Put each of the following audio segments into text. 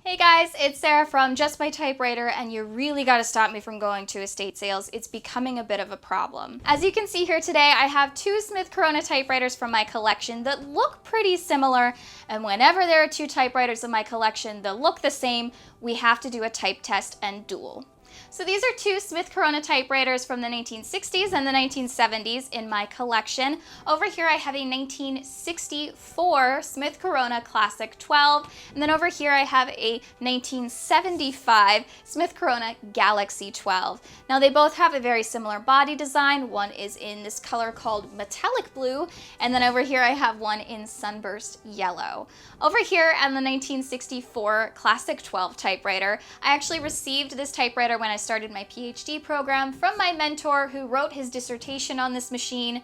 Hey guys, it's Sarah from Just My Typewriter, and you really got to stop me from going to estate sales. It's becoming a bit of a problem. As you can see here today, I have two Smith Corona typewriters from my collection that look pretty similar, and whenever there are two typewriters in my collection that look the same, we have to do a type test and duel. So these are two Smith Corona typewriters from the 1960s and the 1970s in my collection. Over here I have a 1964 Smith Corona Classic 12, and then over here I have a 1975 Smith Corona Galaxy 12. Now they both have a very similar body design. One is in this color called metallic blue, and then over here I have one in sunburst yellow. Over here on the 1964 Classic 12 typewriter, I actually received this typewriter when I started my PhD program from my mentor who wrote his dissertation on this machine.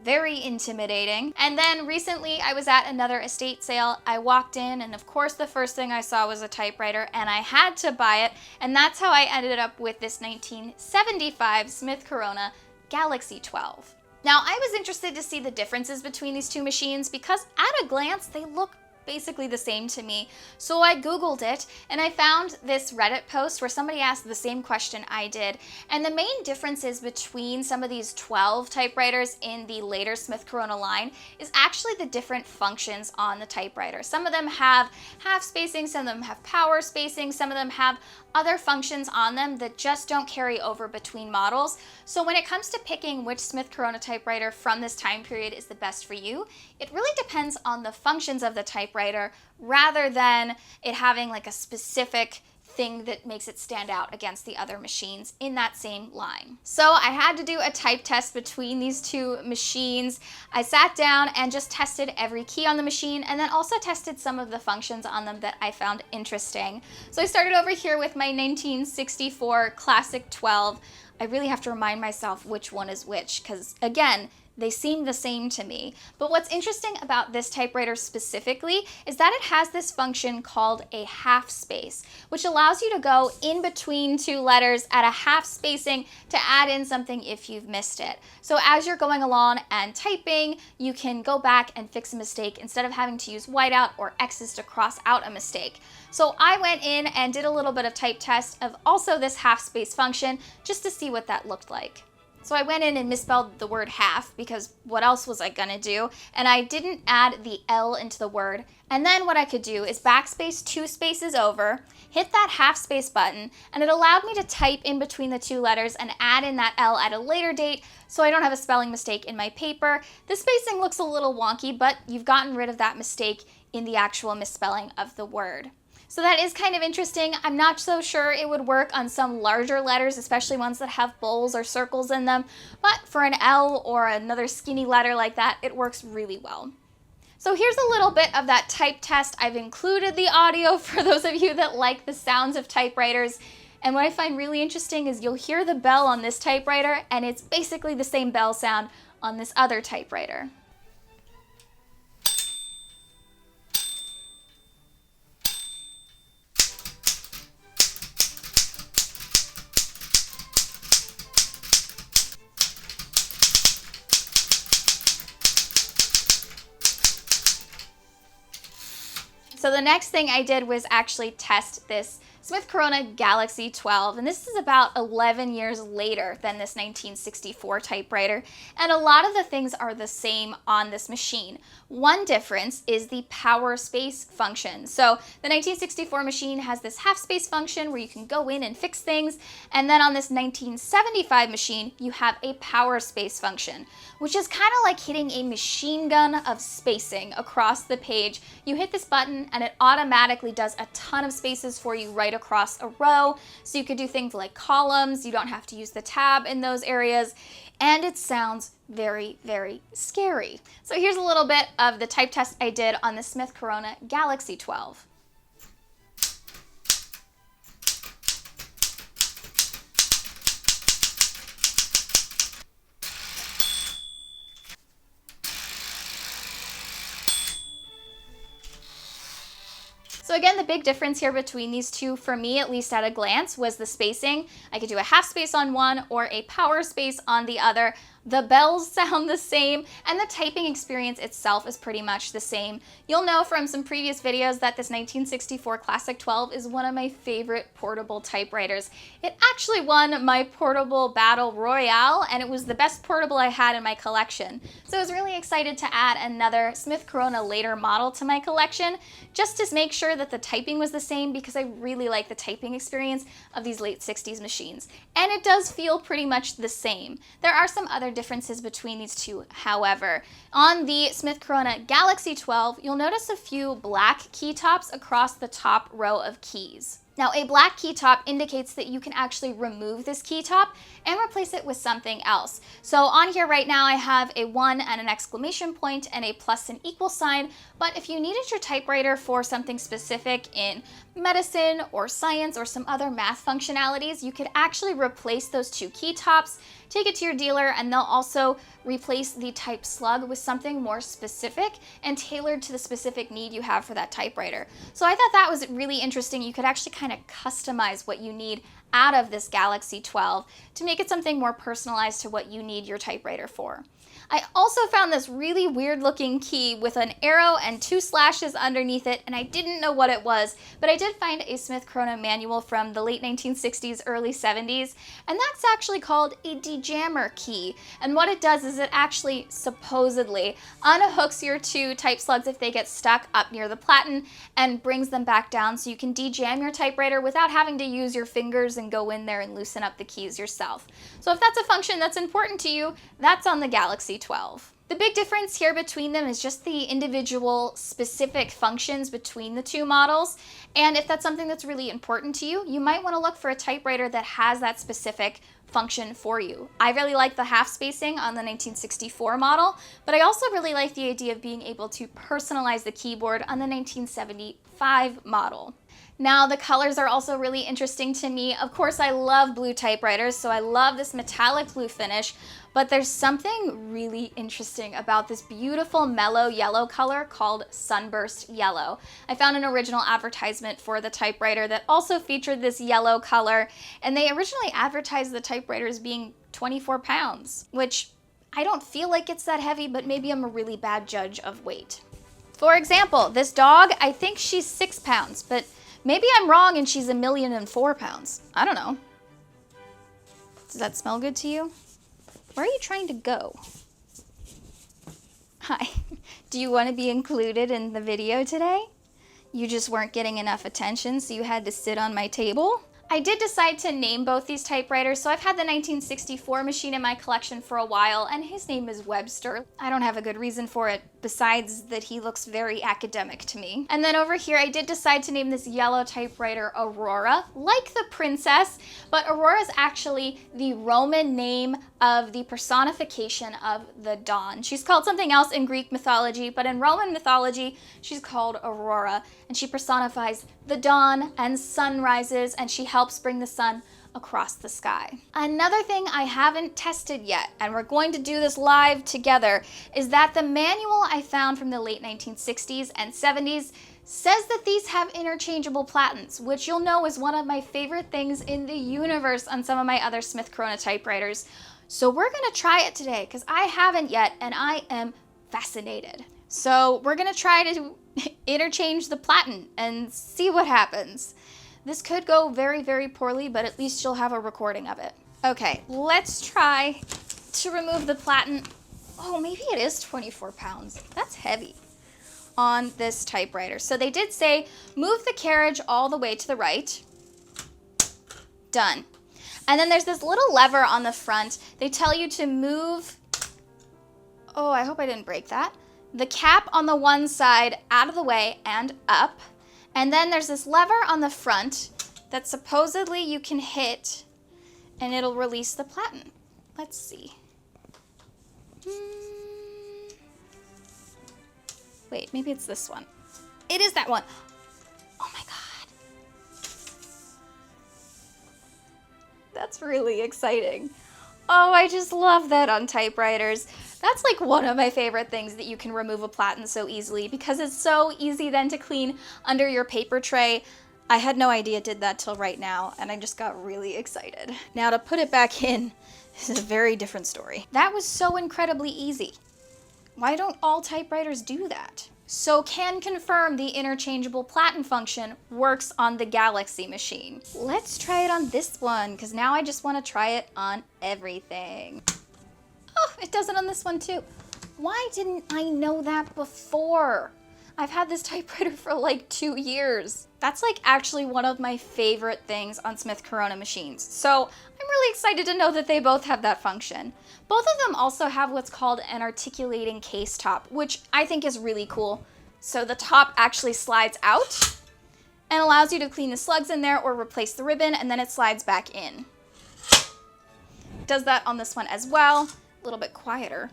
Very intimidating. And then recently I was at another estate sale. I walked in and of course the first thing I saw was a typewriter and I had to buy it, and that's how I ended up with this 1975 Smith Corona Galaxy 12. Now I was interested to see the differences between these two machines because at a glance they look basically the same to me. So I Googled it and I found this Reddit post where somebody asked the same question I did. And the main differences between some of these 12 typewriters in the later Smith Corona line is actually the different functions on the typewriter. Some of them have half spacing, some of them have power spacing, some of them have other functions on them that just don't carry over between models. So when it comes to picking which Smith Corona typewriter from this time period is the best for you, it really depends on the functions of the typewriter rather than it having like a specific thing that makes it stand out against the other machines in that same line. So I had to do a type test between these two machines. I sat down and just tested every key on the machine and then also tested some of the functions on them that I found interesting. So I started over here with my 1964 Classic 12. I really have to remind myself which one is which because again, they seem the same to me. But what's interesting about this typewriter specifically is that it has this function called a half space, which allows you to go in between two letters at a half spacing to add in something if you've missed it. So as you're going along and typing, you can go back and fix a mistake instead of having to use whiteout or X's to cross out a mistake. So I went in and did a little bit of type test of also this half space function just to see what that looked like. So I went in and misspelled the word half because what else was I gonna do? And I didn't add the L into the word. And then what I could do is backspace 2 spaces over, hit that half space button, and it allowed me to type in between the two letters and add in that L at a later date so I don't have a spelling mistake in my paper. The spacing looks a little wonky, but you've gotten rid of that mistake in the actual misspelling of the word. So that is kind of interesting. I'm not so sure it would work on some larger letters, especially ones that have bowls or circles in them, but for an L or another skinny letter like that, it works really well. So here's a little bit of that type test. I've included the audio for those of you that like the sounds of typewriters. And what I find really interesting is you'll hear the bell on this typewriter, and it's basically the same bell sound on this other typewriter. So the next thing I did was actually test this Smith Corona Galaxy 12, and this is about 11 years later than this 1964 typewriter, and a lot of the things are the same on this machine. One difference is the power space function. So the 1964 machine has this half space function where you can go in and fix things, and then on this 1975 machine you have a power space function, which is kind of like hitting a machine gun of spacing across the page. You hit this button and it automatically does a ton of spaces for you right across a row. So you could do things like columns, you don't have to use the tab in those areas, and it sounds very, very scary. So here's a little bit of the type test I did on the Smith Corona Galaxy 12. So again, the big difference here between these two, for me at least at a glance, was the spacing. I could do a half space on one or a power space on the other. The bells sound the same, and the typing experience itself is pretty much the same. You'll know from some previous videos that this 1964 Classic 12 is one of my favorite portable typewriters. It actually won my portable battle royale, and it was the best portable I had in my collection. So I was really excited to add another Smith Corona later model to my collection, just to make sure that the typing was the same, because I really like the typing experience of these late 60s machines. And it does feel pretty much the same. There are some other differences between these two, however. On the Smith Corona Galaxy 12, you'll notice a few black key tops across the top row of keys. Now, a black key top indicates that you can actually remove this key top and replace it with something else. So on here right now, I have a 1 and an exclamation point and a plus and equal sign, but if you needed your typewriter for something specific in medicine or science or some other math functionalities, you could actually replace those two key tops, take it to your dealer, and they'll also replace the type slug with something more specific and tailored to the specific need you have for that typewriter. So I thought that was really interesting. You could actually kind of customize what you need out of this Galaxy 12 to make it something more personalized to what you need your typewriter for. I also found this really weird looking key with an arrow and 2 slashes underneath it, and I didn't know what it was, but I did find a Smith Corona manual from the late 1960s, early 70s, and that's actually called a dejammer key. And what it does is it actually supposedly unhooks your 2 type slugs if they get stuck up near the platen and brings them back down, so you can dejam your typewriter without having to use your fingers and go in there and loosen up the keys yourself. So if that's a function that's important to you, that's on the Galaxy 12. The big difference here between them is just the individual specific functions between the two models, and if that's something that's really important to you, you might want to look for a typewriter that has that specific function for you. I really like the half spacing on the 1964 model, but I also really like the idea of being able to personalize the keyboard on the 1975 model. Now, the colors are also really interesting to me. Of course, I love blue typewriters, so I love this metallic blue finish, but there's something really interesting about this beautiful mellow yellow color called Sunburst Yellow. I found an original advertisement for the typewriter that also featured this yellow color, and they originally advertised the typewriter as being 24 pounds, which I don't feel like it's that heavy, but maybe I'm a really bad judge of weight. For example, this dog, I think she's 6 pounds, but maybe I'm wrong and she's 1,004 pounds. I don't know. Does that smell good to you? Where are you trying to go? Hi. Do you want to be included in the video today? You just weren't getting enough attention, so you had to sit on my table? I did decide to name both these typewriters, so I've had the 1964 machine in my collection for a while, and his name is Webster. I don't have a good reason for it, besides that he looks very academic to me. And then over here, I did decide to name this yellow typewriter Aurora, like the princess, but Aurora is actually the Roman name of the personification of the dawn. She's called something else in Greek mythology, but in Roman mythology, she's called Aurora, and she personifies the dawn and sunrises, and she helps bring the sun across the sky. Another thing I haven't tested yet, and we're going to do this live together, is that the manual I found from the late 1960s and 70s says that these have interchangeable platens, which you'll know is one of my favorite things in the universe on some of my other Smith Corona typewriters. So we're gonna try it today, because I haven't yet, and I am fascinated. So we're gonna try to interchange the platen and see what happens. This could go very, very poorly, but at least you'll have a recording of it. Okay, let's try to remove the platen. Oh, maybe it is 24 pounds. That's heavy on this typewriter. So they did say, move the carriage all the way to the right. Done. And then there's this little lever on the front. They tell you to move, oh, I hope I didn't break that, the cap on the one side out of the way and up. And then there's this lever on the front that supposedly you can hit and it'll release the platen. Let's see. Wait, maybe it's this one. It is that one. Oh my God. That's really exciting. Oh, I just love that on typewriters. That's like one of my favorite things, that you can remove a platen so easily, because it's so easy then to clean under your paper tray. I had no idea it did that till right now, and I just got really excited. Now to put it back in, This is a very different story. That was so incredibly easy. Why don't all typewriters do that? So can confirm the interchangeable Platen function works on the Galaxy machine. Let's try it on this one, because now I just want to try it on everything. Oh, it does it on this one too. Why didn't I know that before? I've had this typewriter for like 2 years. That's like actually one of my favorite things on Smith Corona machines. So I'm really excited to know that they both have that function. Both of them also have what's called an articulating case top, which I think is really cool. So the top actually slides out and allows you to clean the slugs in there or replace the ribbon, and then it slides back in. Does that on this one as well, a little bit quieter.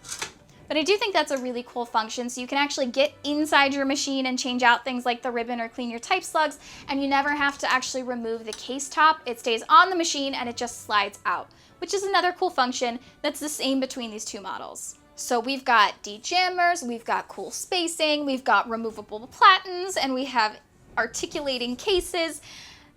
But I do think that's a really cool function, so you can actually get inside your machine and change out things like the ribbon or clean your type slugs, and you never have to actually remove the case top. It stays on the machine and it just slides out, which is another cool function that's the same between these two models. So we've got dejammers, we've got cool spacing, we've got removable platens, and we have articulating cases.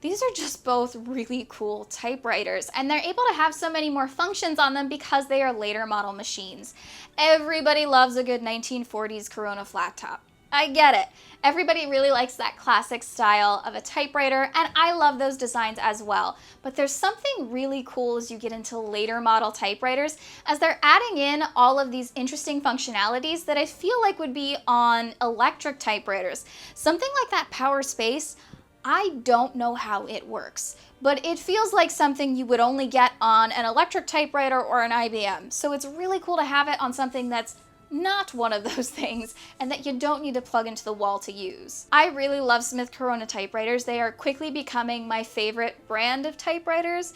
These are just both really cool typewriters, and they're able to have so many more functions on them because they are later model machines. Everybody loves a good 1940s Corona flat top. I get it. Everybody really likes that classic style of a typewriter, and I love those designs as well. But there's something really cool as you get into later model typewriters, as they're adding in all of these interesting functionalities that I feel like would be on electric typewriters. Something like that power space, I don't know how it works, but it feels like something you would only get on an electric typewriter or an IBM. So it's really cool to have it on something that's not one of those things and that you don't need to plug into the wall to use. I really love Smith Corona typewriters. They are quickly becoming my favorite brand of typewriters.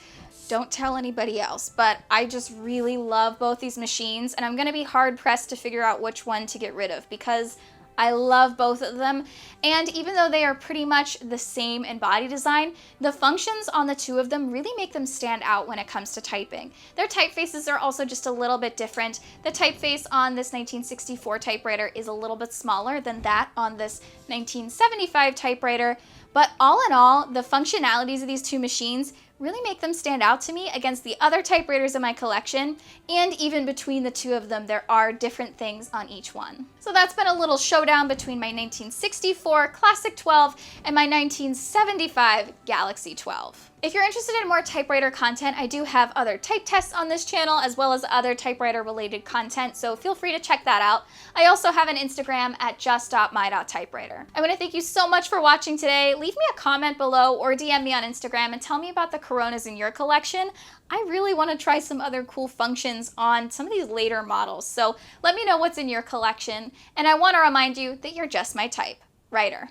Don't tell anybody else, but I just really love both these machines, and I'm gonna be hard pressed to figure out which one to get rid of because I love both of them, and even though they are pretty much the same in body design, the functions on the two of them really make them stand out when it comes to typing. Their typefaces are also just a little bit different. The typeface on this 1964 typewriter is a little bit smaller than that on this 1975 typewriter, but all in all, the functionalities of these two machines really make them stand out to me against the other typewriters in my collection, and even between the two of them, there are different things on each one. So that's been a little showdown between my 1964 Classic 12 and my 1975 Galaxy 12. If you're interested in more typewriter content, I do have other type tests on this channel as well as other typewriter related content, so feel free to check that out. I also have an Instagram at just.my.typewriter. I want to thank you so much for watching today. Leave me a comment below or DM me on Instagram and tell me about the Coronas in your collection. I really want to try some other cool functions on some of these later models, so let me know what's in your collection. And I want to remind you that you're just my typewriter.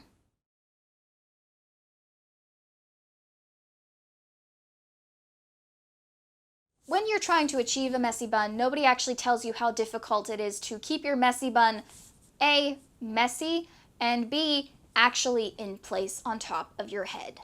When you're trying to achieve a messy bun, nobody actually tells you how difficult it is to keep your messy bun A, messy, and B, actually in place on top of your head.